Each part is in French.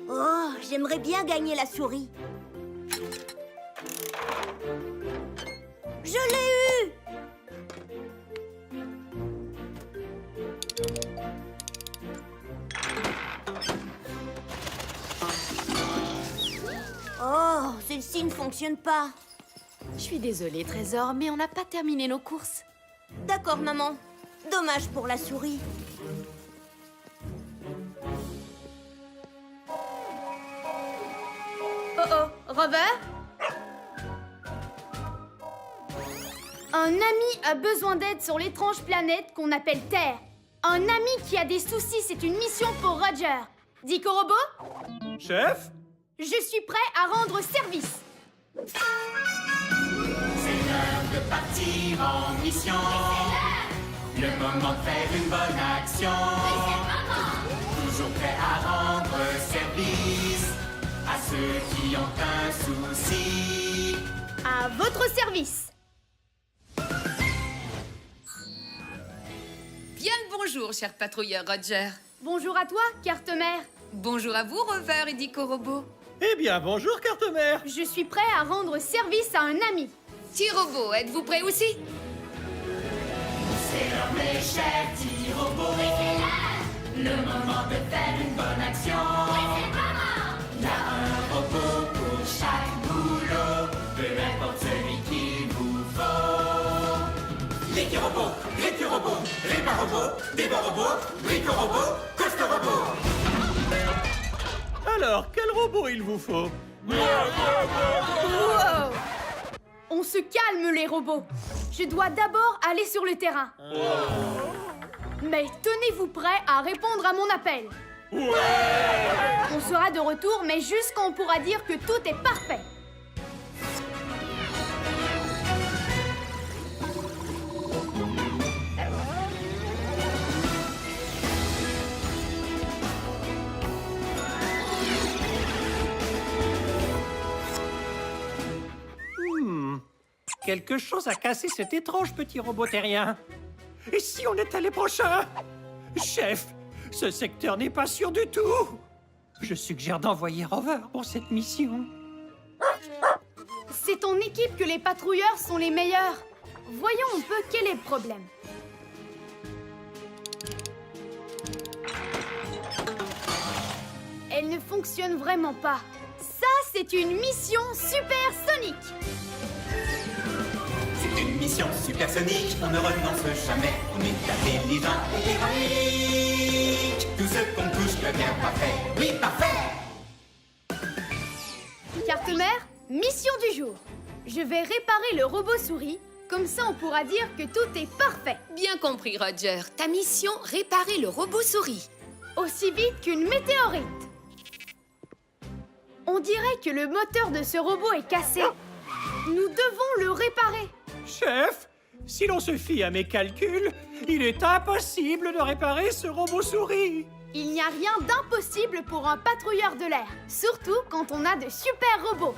Oh, j'aimerais bien gagner la souris. Je l'ai eu! Oh, celle-ci ne fonctionne pas. Je suis désolée, Trésor, mais on n'a pas terminé nos courses. D'accord, maman. Dommage pour la souris. Oh, Rover? Un ami a besoin d'aide sur l'étrange planète qu'on appelle Terre. Un ami qui a des soucis, c'est une mission pour Roger. Dico Robot? Chef? Je suis prêt à rendre service. C'est l'heure de partir en mission. Le moment de faire une bonne action. Toujours prêt à rendre service à ceux qui ont un souci. À votre service. Bien le bonjour, cher patrouilleur Roger. Bonjour à toi, carte-mère. Bonjour à vous, Rover et Dico Robot. Eh bien, bonjour, carte-mère. Je suis prêt à rendre service à un ami. Petit robot, êtes-vous prêt aussi? C'est l'heure, mes chers petits robots. Le moment de faire une bonne action. Il y a un robot pour chaque boulot, peu importe celui qu'il vous faut. L'équipe robot, Répa robot, Débat robot, Brico robot, Coste robot. Alors, quel robot il vous faut? Wow! On se calme, les robots. Je dois d'abord aller sur le terrain. Mais tenez-vous prêts à répondre à mon appel. On sera de retour, mais juste quand on pourra dire que tout est parfait. Quelque chose a cassé cet étrange petit robot terrien. Et si on était les prochains? Chef, ce secteur n'est pas sûr du tout. Je suggère d'envoyer Rover pour cette mission. C'est ton équipe que les patrouilleurs sont les meilleurs. Voyons un peu quel est le problème. Elle ne fonctionne vraiment pas. Ça, c'est une mission supersonique. C'est une mission supersonique, on ne renonce jamais. On est intelligent et héroïque. Tout ce qu'on touche devient parfait. Oui, parfait! Carte-mère, mission du jour. Je vais réparer le robot souris. Comme ça, on pourra dire que tout est parfait. Bien compris, Roger. Ta mission, réparer le robot souris. Aussi vite qu'une météorite. On dirait que le moteur de ce robot est cassé. Nous devons le réparer. Chef, si l'on se fie à mes calculs, il est impossible de réparer ce robot souris. Il n'y a rien d'impossible pour un patrouilleur de l'air, surtout quand on a de super robots.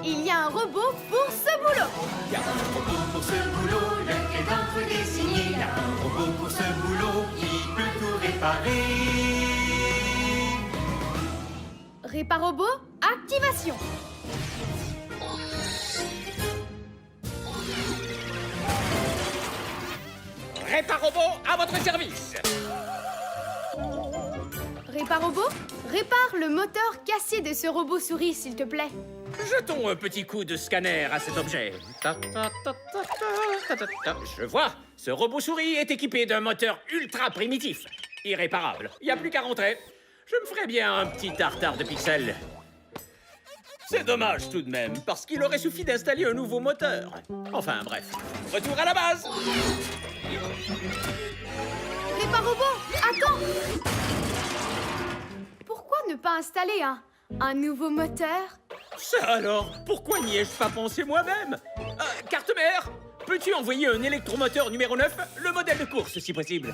Il y a un robot pour ce boulot. Il y a un robot pour ce boulot, lequel d'entre désigné. Il y a un robot pour ce boulot qui peut tout réparer. Réparobot, activation. Réparobot, à votre service. Réparobot, répare le moteur cassé de ce robot souris, s'il te plaît. Jetons un petit coup de scanner à cet objet. Je vois, ce robot souris est équipé d'un moteur ultra primitif. Irréparable, il n'y a plus qu'à rentrer. Je me ferais bien un petit tartare de pixels. C'est dommage tout de même, parce qu'il aurait suffi d'installer un nouveau moteur. Enfin bref, retour à la base. Réparobot, attends. Pourquoi ne pas installer un nouveau moteur? Ça alors, pourquoi n'y ai-je pas pensé moi-même? Carte-mère, peux-tu envoyer un électromoteur numéro 9, le modèle de course si possible?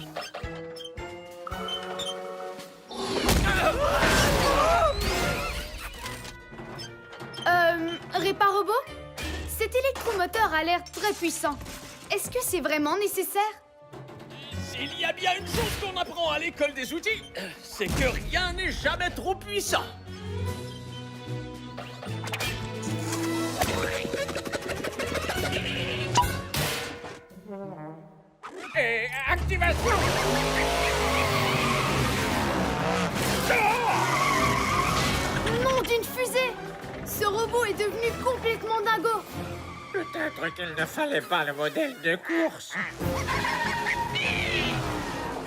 Réparobot, cet électromoteur a l'air très puissant. Est-ce que c'est vraiment nécessaire? S'il y a bien une chose qu'on apprend à l'école des outils, c'est que rien n'est jamais trop puissant. Et activation! Nom d'une fusée! Ce robot est devenu complètement dingo! Peut-être qu'il ne fallait pas le modèle de course.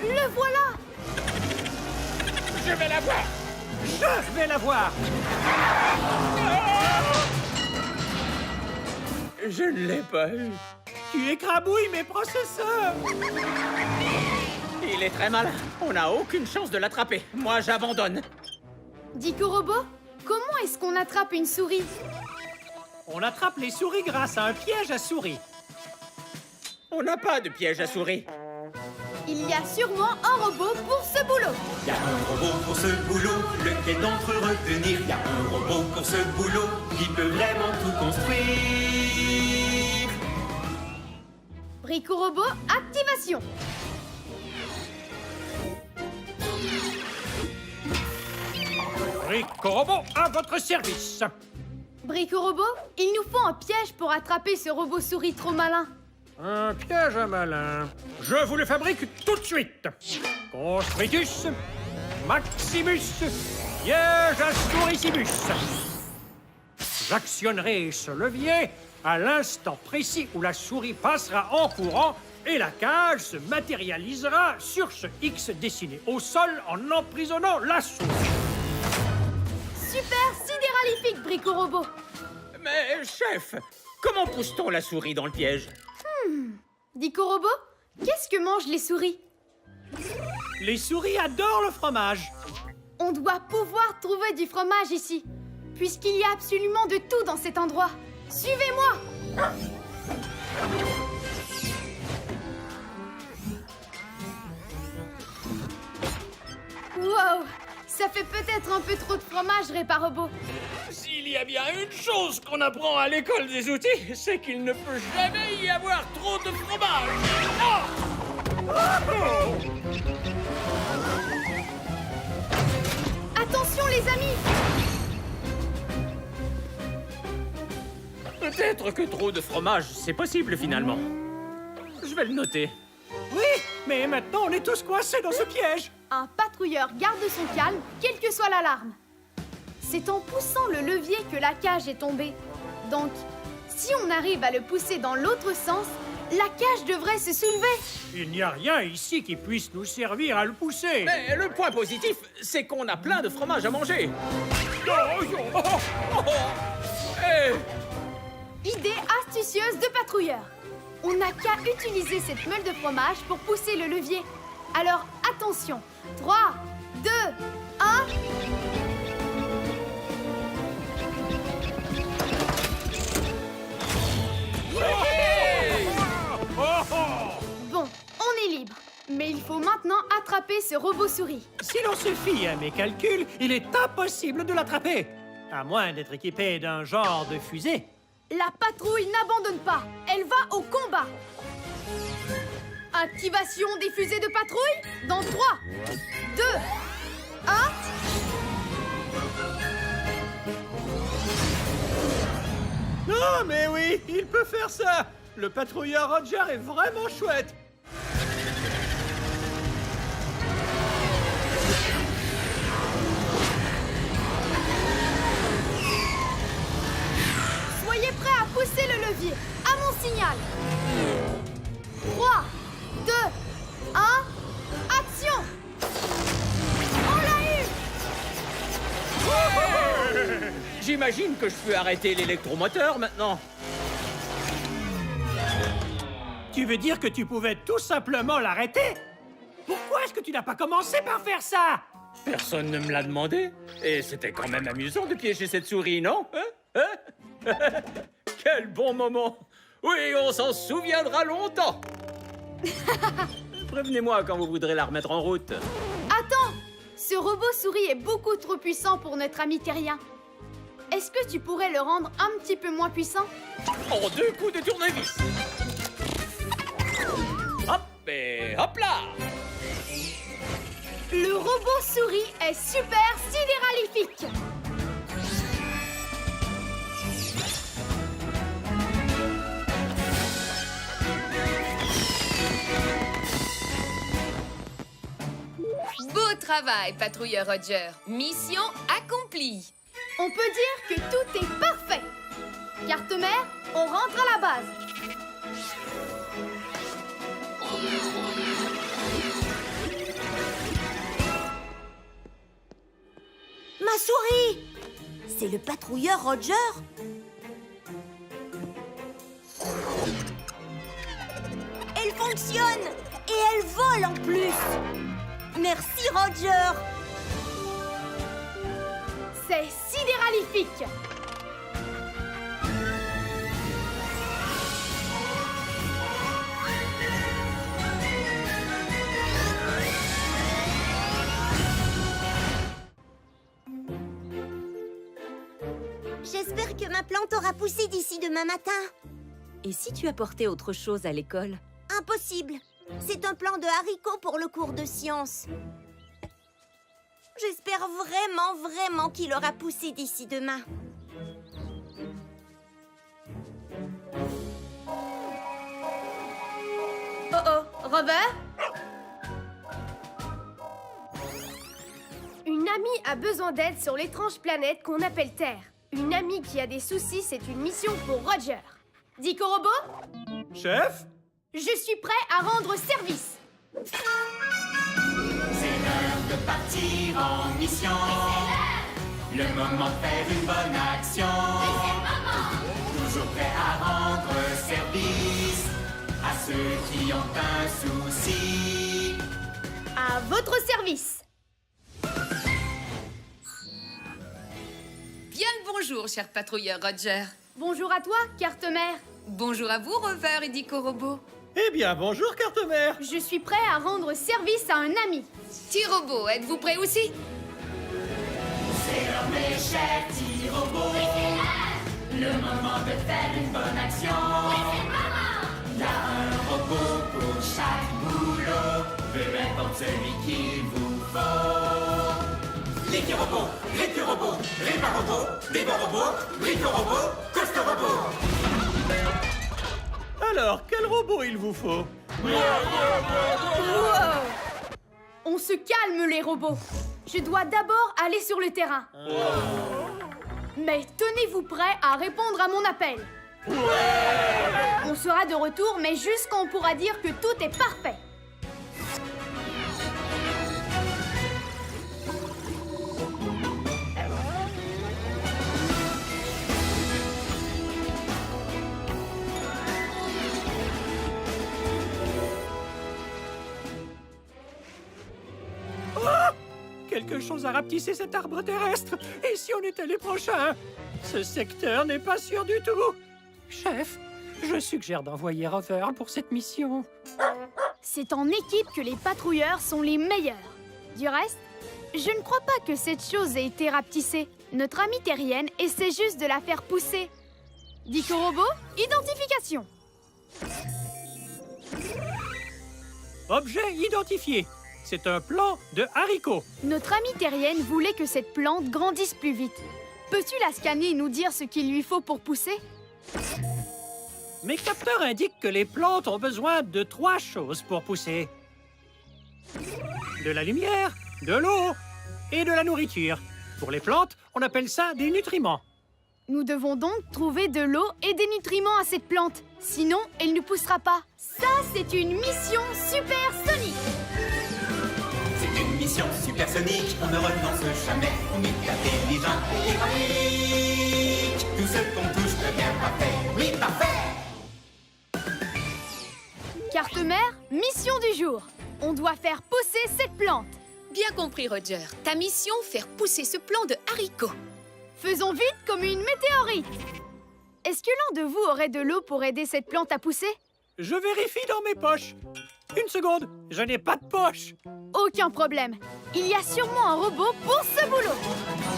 Le voilà! Je vais la voir! Je vais la voir. Je ne l'ai pas eu. Tu écrabouilles mes processeurs. Il est très malin. On n'a aucune chance de l'attraper. Moi, j'abandonne. Dico Robot, comment est-ce qu'on attrape une souris? On attrape les souris grâce à un piège à souris. On n'a pas de piège à souris. Il y a sûrement un robot pour ce boulot. Y a un robot pour ce boulot, lequel d'entre eux retenir? Y a un robot pour ce boulot, qui peut vraiment tout construire. Brico Robot, activation! Brico Robot à votre service. Brico Robot, il nous faut un piège pour attraper ce robot souris trop malin. Un piège à malin. Je vous le fabrique tout de suite. Construitus, Maximus, piège à souricibus. J'actionnerai ce levier à l'instant précis où la souris passera en courant et la cage se matérialisera sur ce X dessiné au sol en emprisonnant la souris. Super sidéralifique, Brico Robot. Mais, chef, comment pousse-t-on la souris dans le piège? Dico Robot, qu'est-ce que mangent les souris? Les souris adorent le fromage. On doit pouvoir trouver du fromage ici, puisqu'il y a absolument de tout dans cet endroit. Suivez-moi! Wow! Ça fait peut-être un peu trop de fromage, Réparobot. S'il y a bien une chose qu'on apprend à l'école des outils, c'est qu'il ne peut jamais y avoir trop de fromage. Attention, les amis! Peut-être que trop de fromage, c'est possible finalement. Je vais le noter. Oui, mais maintenant on est tous coincés dans ce piège. Un patrouilleur garde son calme, quelle que soit l'alarme. C'est en poussant le levier que la cage est tombée. Donc, si on arrive à le pousser dans l'autre sens, la cage devrait se soulever. Il n'y a rien ici qui puisse nous servir à le pousser. Mais le point positif, c'est qu'on a plein de fromage à manger. Idée astucieuse de patrouilleur. On n'a qu'à utiliser cette meule de fromage pour pousser le levier. Alors, attention. 3, 2, 1... Bon, on est libre. Mais il faut maintenant attraper ce robot souris. Si l'on se fie à mes calculs, il est impossible de l'attraper. À moins d'être équipé d'un genre de fusée. La patrouille n'abandonne pas. Elle va au combat. Activation des fusées de patrouille dans 3, 2, 1... Non, mais oui, il peut faire ça. Le patrouilleur Roger est vraiment chouette. Soyez prêts à pousser le levier. À mon signal. 3, 2, 1... Action! On l'a eu! J'imagine que je peux arrêter l'électromoteur maintenant. Tu veux dire que tu pouvais tout simplement l'arrêter? Pourquoi est-ce que tu n'as pas commencé par faire ça? Personne ne me l'a demandé. Et c'était quand même amusant de piéger cette souris, non? Quel bon moment! Oui, on s'en souviendra longtemps. Prévenez-moi quand vous voudrez la remettre en route. Attends! Ce robot souris est beaucoup trop puissant pour notre ami terrien. Est-ce que tu pourrais le rendre un petit peu moins puissant? En 2 coups de tournevis. Hop et hop là. Le robot souris est super sidéralifique. Beau travail, patrouilleur Roger. Mission accomplie. On peut dire que tout est parfait. Carte-mère, on rentre à la base. Ma souris! C'est le patrouilleur Roger? Elle fonctionne! Et elle vole en plus! Merci Roger! C'est sidéralifique. J'espère que ma plante aura poussé d'ici demain matin. Et si tu apportais autre chose à l'école? Impossible. C'est un plan de haricots pour le cours de sciences. J'espère vraiment qu'il aura poussé d'ici demain. Oh, Robert? Une amie a besoin d'aide sur l'étrange planète qu'on appelle Terre. Une amie qui a des soucis, c'est une mission pour Roger. Dico Robot? Chef? Je suis prêt à rendre service. C'est l'heure de partir en mission. Le moment de faire une bonne action. Toujours prêt à rendre service à ceux qui ont un souci. À votre service. Bien le bonjour, cher patrouilleur Roger. Bonjour à toi, carte-mère. Bonjour à vous, Rover et Dico Robot. Eh bien, bonjour, carte-mère. Je suis prêt à rendre service à un ami. T-Robot, êtes-vous prêt aussi? C'est l'heure, mes chers petits robots. Le moment de faire une bonne action. Il y a un robot pour chaque boulot. Peu importe celui qu'il vous faut. L'équipe robot, l'équipe robot, Répa robot, Débat robot, Brico robot, Costa robot. Alors, quel robot il vous faut? Wow. On se calme, les robots. Je dois d'abord aller sur le terrain. Mais tenez-vous prêts à répondre à mon appel. On sera de retour, mais juste quand on pourra dire que tout est parfait. Quelque chose a rapetissé cet arbre terrestre. Et si on était les prochains? Ce secteur n'est pas sûr du tout. Chef, je suggère d'envoyer Rover pour cette mission. C'est en équipe que les patrouilleurs sont les meilleurs. Du reste, je ne crois pas que cette chose ait été rapetissée. Notre amie terrienne essaie juste de la faire pousser. Dico Robot, identification. Objet identifié. C'est un plant de haricots. Notre amie terrienne voulait que cette plante grandisse plus vite. Peux-tu la scanner et nous dire ce qu'il lui faut pour pousser? Mes capteurs indiquent que les plantes ont besoin de 3 choses pour pousser. De la lumière, de l'eau et de la nourriture. Pour les plantes, on appelle ça des nutriments. Nous devons donc trouver de l'eau et des nutriments à cette plante. Sinon, elle ne poussera pas. Ça, c'est une mission supersonique. C'est une mission supersonique, on ne renonce jamais. On est intelligent et héroïque. Tout ce qu'on touche devient parfait. Oui, parfait. Carte-mère, mission du jour. On doit faire pousser cette plante. Bien compris, Roger. Ta mission, faire pousser ce plant de haricots. Faisons vite comme une météorite. Est-ce que l'un de vous aurait de l'eau pour aider cette plante à pousser? Je vérifie dans mes poches. Une seconde, je n'ai pas de poche. Aucun problème. Il y a sûrement un robot pour ce boulot.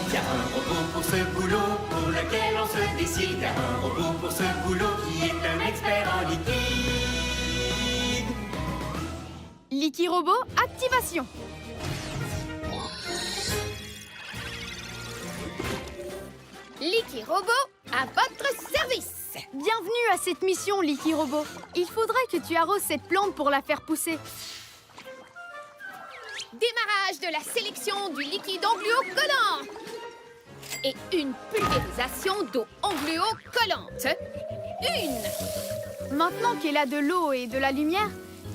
Il y a un robot pour ce boulot, pour lequel on se décide. Il y a un robot pour ce boulot qui est un expert en liquide. Liquid Robot, activation. Licky Robot, à votre service. Bienvenue à cette mission, Licky Robot. Il faudrait que tu arroses cette plante pour la faire pousser. Démarrage de la sélection du liquide engluo-collant. Et une pulvérisation d'eau engluo-collante. Une. Maintenant qu'elle a de l'eau et de la lumière,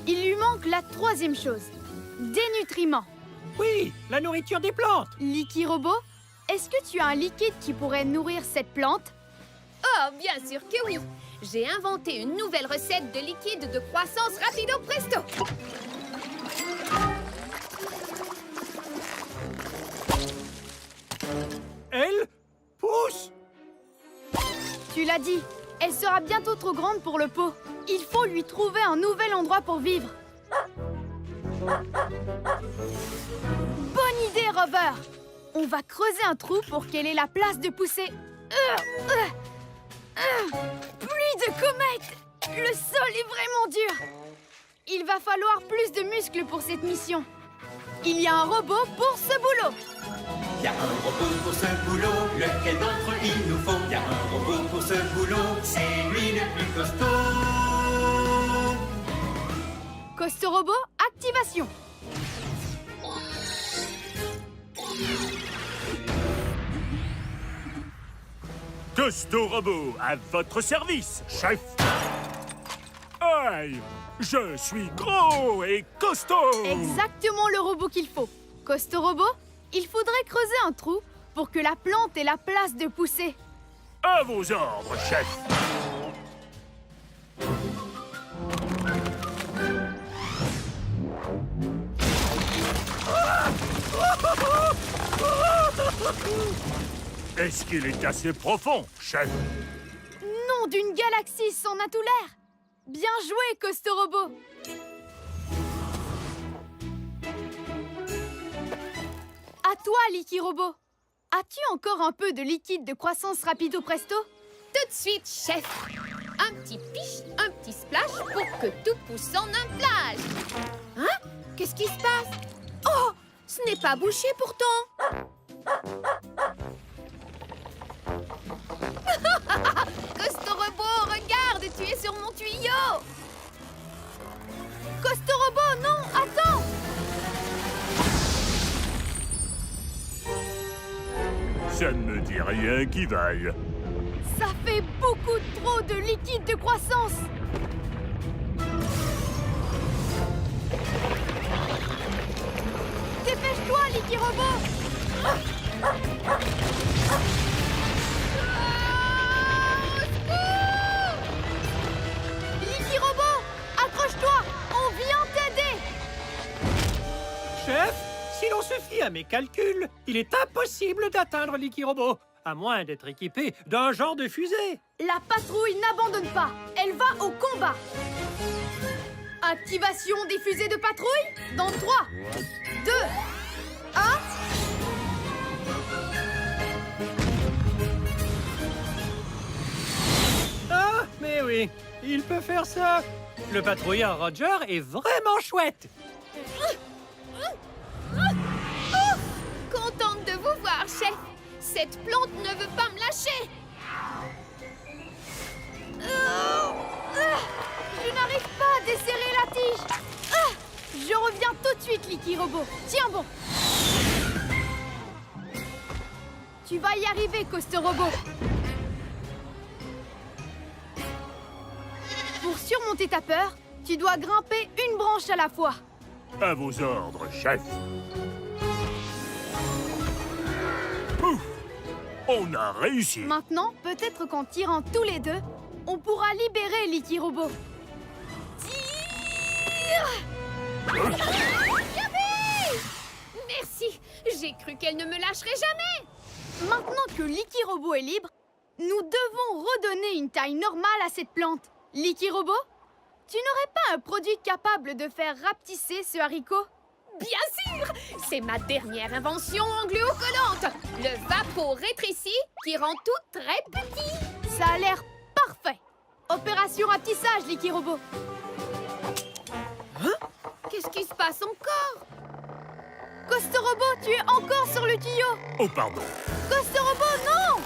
il lui manque la troisième chose. Des nutriments. Oui, la nourriture des plantes. Licky Robot, est-ce que tu as un liquide qui pourrait nourrir cette plante? Oh, bien sûr que oui. J'ai inventé une nouvelle recette de liquide de croissance rapido presto. Elle pousse. Tu l'as dit, elle sera bientôt trop grande pour le pot. Il faut lui trouver un nouvel endroit pour vivre. Bonne idée, Rover. On va creuser un trou pour qu'elle ait la place de pousser. Pluie de comètes! Le sol est vraiment dur. Il va falloir plus de muscles pour cette mission. Il y a un robot pour ce boulot. Y a un robot pour ce boulot, lequel d'entre eux il nous faut? Y a un robot pour ce boulot, c'est lui le plus costaud. Costo Robot, activation. Costo Robot, à votre service, chef. Aïe, je suis gros et costaud. Exactement le robot qu'il faut. Costo Robot, il faudrait creuser un trou pour que la plante ait la place de pousser. À vos ordres, chef. Est-ce qu'il est assez profond, chef? Nom d'une galaxie, c'en a tout l'air. Bien joué, Costo Robot. À toi, Licky Robot. As-tu encore un peu de liquide de croissance rapido presto? Tout de suite, chef. Un petit piche, un petit splash pour que tout pousse en un flash. Hein? Qu'est-ce qui se passe? Oh! Ce n'est pas bouché pourtant. Costo Robot, regarde, tu es sur mon tuyau. Costo Robot, non, attends! Ça ne me dit rien qui vaille. Ça fait beaucoup trop de liquide de croissance. Dépêche-toi, Licky Robot. Licky Robot, accroche-toi, on vient t'aider. Chef, si l'on se fie à mes calculs, il est impossible d'atteindre Licky Robot, à moins d'être équipé d'un genre de fusée. La patrouille n'abandonne pas, elle va au combat. Activation des fusées de patrouille dans 3, 2, 1... Ah, mais oui, il peut faire ça. Le patrouilleur Roger est vraiment chouette. Contente de vous voir, chef. Cette plante ne veut pas me lâcher. Je n'arrive pas à desserrer la tige. Je reviens tout de suite, Licky Robot. Tiens bon. Tu vas y arriver, Costo Robot. Pour surmonter ta peur, tu dois grimper une branche à la fois. À vos ordres, chef. Ouf! On a réussi. Maintenant, peut-être qu'en tirant tous les deux, on pourra libérer Licky Robot. Tire! Merci. J'ai cru qu'elle ne me lâcherait jamais. Maintenant que Licky Robot est libre, nous devons redonner une taille normale à cette plante. Licky Robot, tu n'aurais pas un produit capable de faire rapetisser ce haricot? Bien sûr. C'est ma dernière invention engluo-collante. Le vapeau rétréci qui rend tout très petit. Ça a l'air parfait. Opération rapetissage, Licky Robot. Qu'est-ce qui se passe encore? Costo Robot, tu es encore sur le tuyau. Oh, pardon. Costo Robot, non!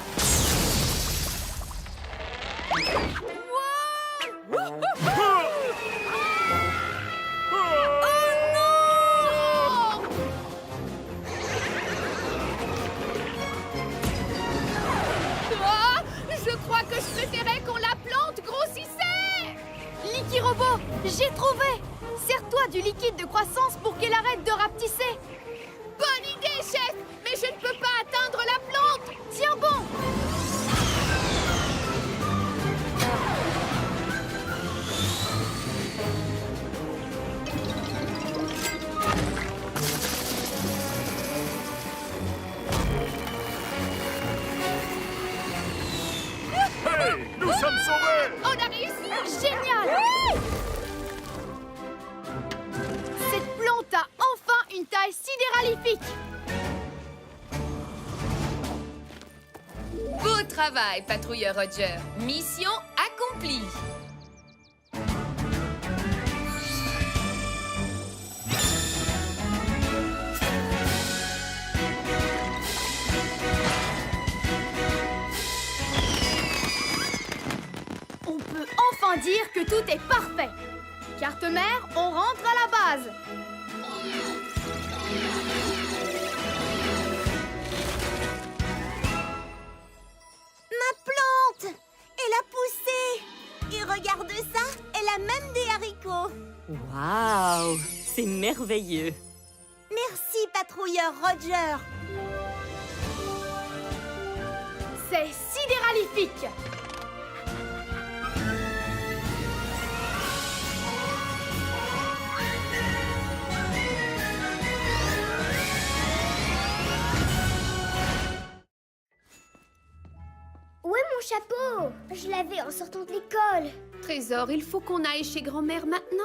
Ah, je crois que je préférais qu'on la plante grossissait. Licky Robot, j'ai trouvé! Sers-toi du liquide de croissance pour qu'elle arrête de rapetisser. Bonne idée, chef. Mais je ne peux pas atteindre la plante. Tiens bon! Hey, nous sommes sauvés! On a réussi. Génial! Cette plante a enfin une taille sidéralifique! Beau travail, patrouilleur Roger. Mission accomplie. On peut enfin dire que tout est parfait! Carte mère, on rentre à la base! Ma plante! Elle a poussé! Et regarde ça, elle a même des haricots! Waouh, c'est merveilleux. Merci, patrouilleur Roger! C'est sidéralifique! Où est mon chapeau? Je l'avais en sortant de l'école. Trésor, il faut qu'on aille chez grand-mère maintenant.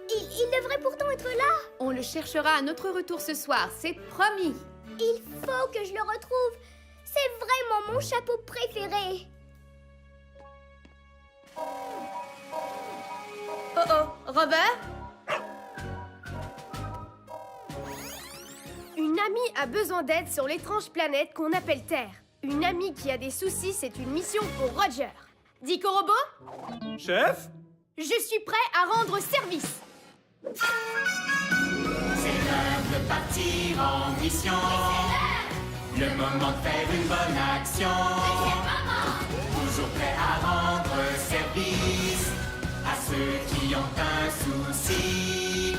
Il devrait pourtant être là. On le cherchera à notre retour ce soir, c'est promis. Il faut que je le retrouve. C'est vraiment mon chapeau préféré. Oh oh, Robert? Une amie a besoin d'aide sur l'étrange planète qu'on appelle Terre. Une amie qui a des soucis, c'est une mission pour Roger. Dico Robot, Chef? je suis prêt à rendre service. C'est l'heure de partir en mission. Le moment de faire une bonne action. Toujours prêt à rendre service à ceux qui ont un souci.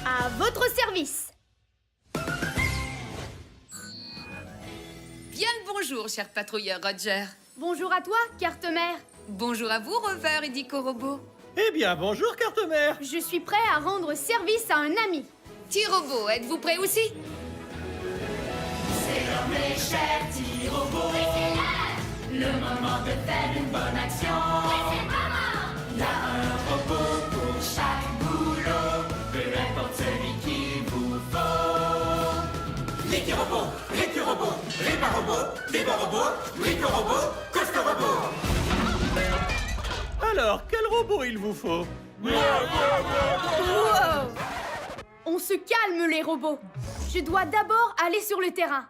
À votre service. Bien le bonjour, cher patrouilleur Roger. Bonjour à toi, carte mère. Bonjour à vous, Rover et Dico Robot. Eh bien, bonjour, carte mère. Je suis prêt à rendre service à un ami. T-Robot, êtes-vous prêt aussi? C'est l'heure, mes chers petits robots. Le moment de faire une bonne action. Il y a un robot pour chaque boulot, peu importe celui qu'il vous faut. Licky Robot, Licky Robot, Ripa Robot, Bibo Robot, Rico Robot, Costo Robot. Alors, quel robot il vous faut? Wow. On se calme, les robots. Je dois d'abord aller sur le terrain.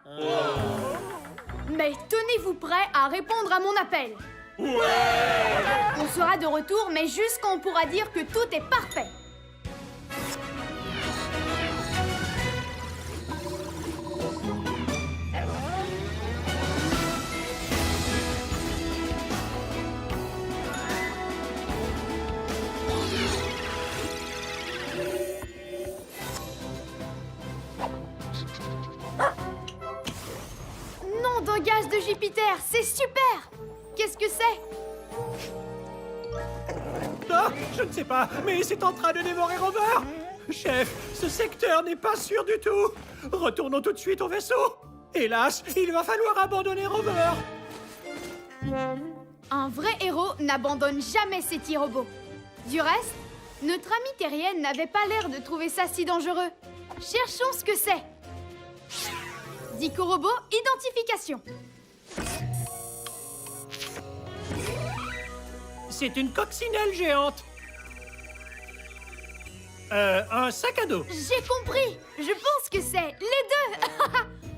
Mais tenez-vous prêts à répondre à mon appel. On sera de retour, mais juste quand on pourra dire que tout est parfait. Nom d'un gaz de Jupiter, c'est super! Qu'est-ce que c'est? Ah, je ne sais pas, mais c'est en train de dévorer Rover. Chef, ce secteur n'est pas sûr du tout. Retournons tout de suite au vaisseau. Hélas, il va falloir abandonner Rover. Un vrai héros n'abandonne jamais ses petits robots. Du reste, notre amie terrienne n'avait pas l'air de trouver ça si dangereux. Cherchons ce que c'est. Dico Robot, identification. C'est une coccinelle géante. Un sac à dos. J'ai compris. Je pense que c'est les deux.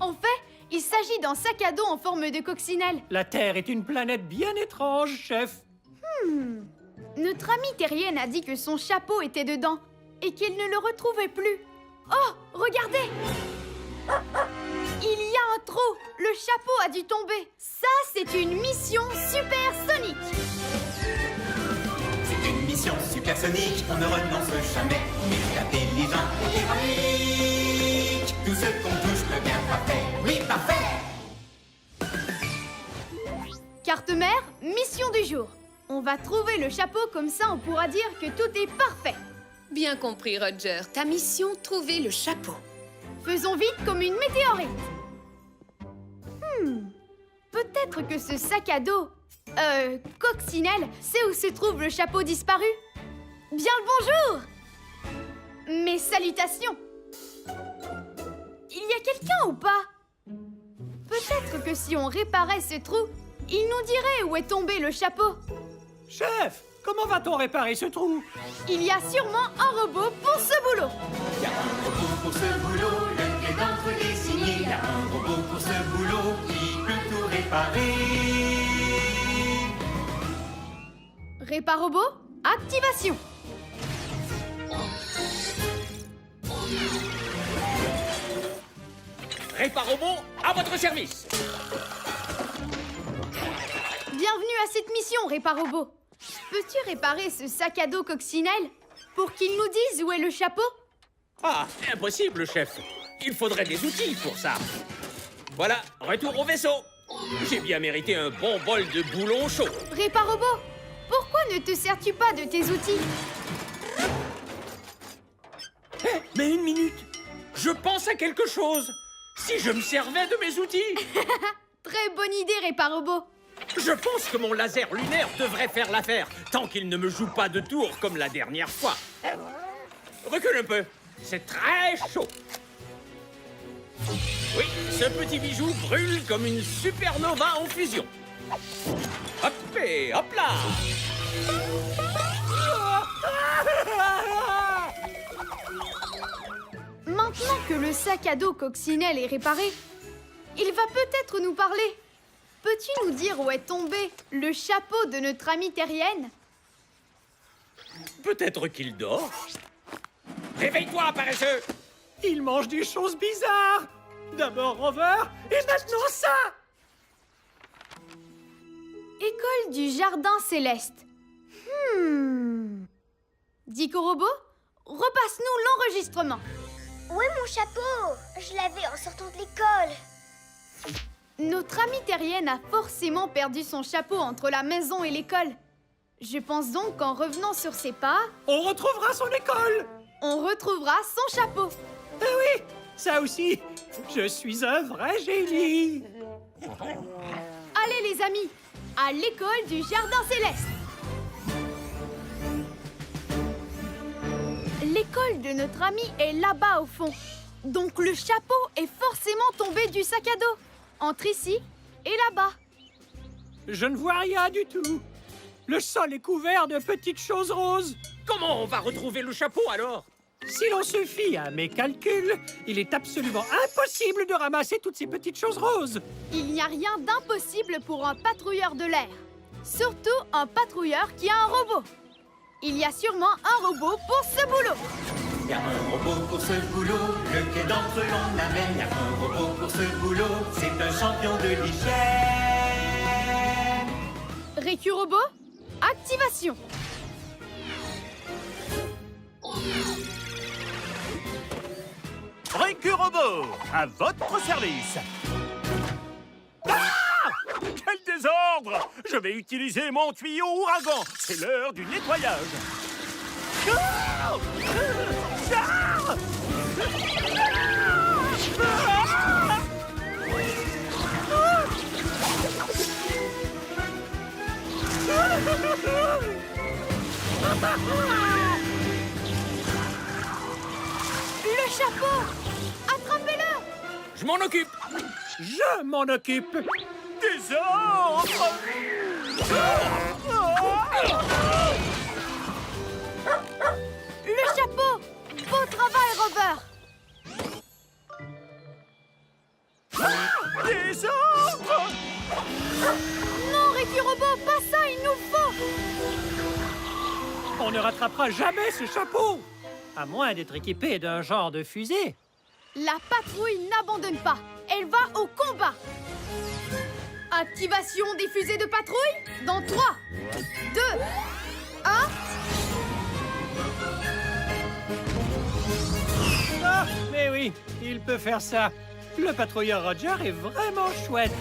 En fait, il s'agit d'un sac à dos en forme de coccinelle. La Terre est une planète bien étrange, chef. Notre amie terrienne a dit que son chapeau était dedans et qu'elle ne le retrouvait plus. Oh, regardez! Il y a un trou! Le chapeau a dû tomber. Ça, c'est une mission supersonique. C'est une mission supersonique, on ne renonce jamais. Mais intelligent et héroïque, tout ce qu'on touche devient parfait. Oui, parfait! Carte mère, mission du jour. On va trouver le chapeau, comme ça on pourra dire que tout est parfait. Bien compris, Roger. Ta mission, trouver le chapeau. Faisons vite comme une météorite. Peut-être que ce sac à dos, coccinelle, sait où se trouve le chapeau disparu. Bien le bonjour! Mes salutations. Il y a quelqu'un ou pas? Peut-être que si on réparait ce trou, il nous dirait où est tombé le chapeau. Chef, comment va-t-on réparer ce trou? Il y a sûrement un robot pour ce boulot. Il y a un robot pour ce boulot, lequel d'entre les signés? Il y a un robot pour ce boulot qui peut tout réparer. Réparobot, activation. Réparobot, à votre service. Bienvenue à cette mission, Réparobot. Peux-tu réparer ce sac à dos coccinelle pour qu'il nous dise où est le chapeau? Ah, impossible, chef. Il faudrait des outils pour ça. Voilà, retour au vaisseau. J'ai bien mérité un bon bol de boulon chaud. Réparobot, pourquoi ne te sers-tu pas de tes outils? Mais une minute. Je pense à quelque chose. Si je me servais de mes outils. Très bonne idée, Réparobot. Je pense que mon laser lunaire devrait faire l'affaire, tant qu'il ne me joue pas de tour comme la dernière fois. Recule un peu. C'est très chaud. Oui, ce petit bijou brûle comme une supernova en fusion. Hop et hop là. Maintenant que le sac à dos coccinelle est réparé, il va peut-être nous parler. Peux-tu nous dire où est tombé le chapeau de notre amie terrienne? Peut-être qu'il dort. Réveille-toi, paresseux. Il mange des choses bizarres. D'abord Rover, et maintenant ça. École du Jardin Céleste. Dico Robot, repasse-nous l'enregistrement. Où est mon chapeau? Je l'avais en sortant de l'école. Notre amie terrienne a forcément perdu son chapeau entre la maison et l'école. Je pense donc qu'en revenant sur ses pas, On retrouvera son école. on retrouvera son chapeau. Eh oui, ça aussi. Je suis un vrai génie. Allez les amis, à l'école du Jardin Céleste. L'école de notre amie est là-bas au fond. Donc le chapeau est forcément tombé du sac à dos. Entre ici et là-bas. Je ne vois rien du tout. Le sol est couvert de petites choses roses. Comment on va retrouver le chapeau alors? Si l'on se fie à mes calculs, il est absolument impossible de ramasser toutes ces petites choses roses. Il n'y a rien d'impossible pour un patrouilleur de l'air. Surtout un patrouilleur qui a un robot. Il y a sûrement un robot pour ce boulot. Il y a un robot pour ce boulot, lequel d'entre eux l'on amène? Il y a un robot pour ce boulot, c'est un champion de l'hygiène. Récu-robot, activation. Récu-robot, à votre service. Ah! Quel désordre! Je vais utiliser mon tuyau ouragan. C'est l'heure du nettoyage. Ah! Ah! Le chapeau! Attrapez-le! Je m'en occupe. Je m'en occupe. Désordre! Le chapeau! Beau travail, Rover! Désordre! Non, Récu-robot, pas ça, il nous faut! On ne rattrapera jamais ce chapeau! À moins d'être équipé d'un genre de fusée. La patrouille n'abandonne pas. Elle va au combat. Activation des fusées de patrouille dans 3, 2, 1. Ah, mais oui, il peut faire ça. Le patrouilleur Roger est vraiment chouette.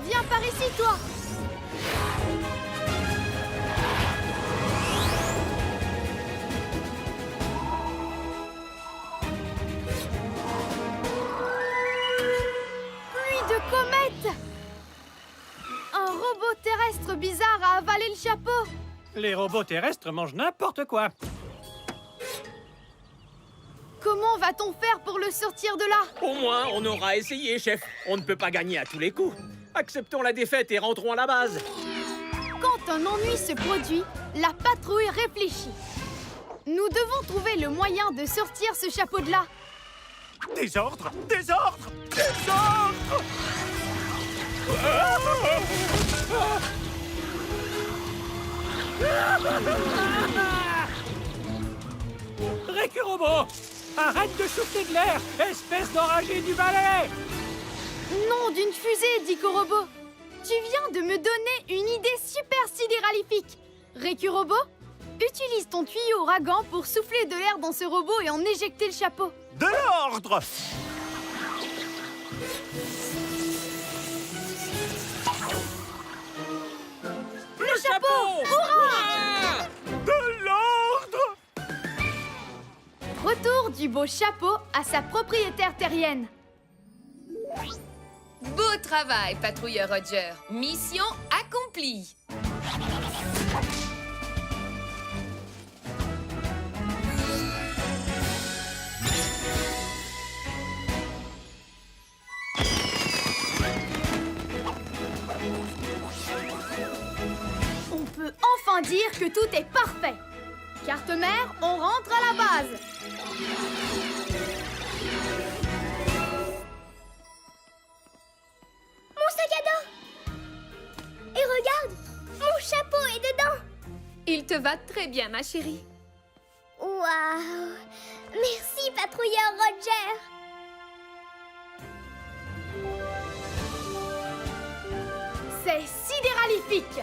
Viens par ici, toi. Pluie de comètes. Un robot terrestre bizarre a avalé le chapeau. Les robots terrestres mangent n'importe quoi. Comment va-t-on faire pour le sortir de là? Au moins, on aura essayé, chef. On ne peut pas gagner à tous les coups. Acceptons la défaite et rentrons à la base. Quand un ennui se produit, la patrouille réfléchit. Nous devons trouver le moyen de sortir ce chapeau de là. Désordre! Désordre! Désordre! Récurobot! Arrête de souffler de l'air, espèce d'enragé du balai! Non, d'une fusée, dit Korobo. Tu viens de me donner une idée super sidéralifique. Récurobot, utilise ton tuyau Ouragan pour souffler de l'air dans ce robot et en éjecter le chapeau. De l'ordre! Le chapeau! Hurrah! De l'ordre! Retour du beau chapeau à sa propriétaire terrienne. Beau travail, patrouilleur Roger. Mission accomplie. On peut enfin dire que tout est parfait. Carte mère, on rentre à la base. Mon sac à dos! Et regarde, mon chapeau est dedans! Il te va très bien, ma chérie. Waouh! Merci, patrouilleur Roger! C'est sidéralifique.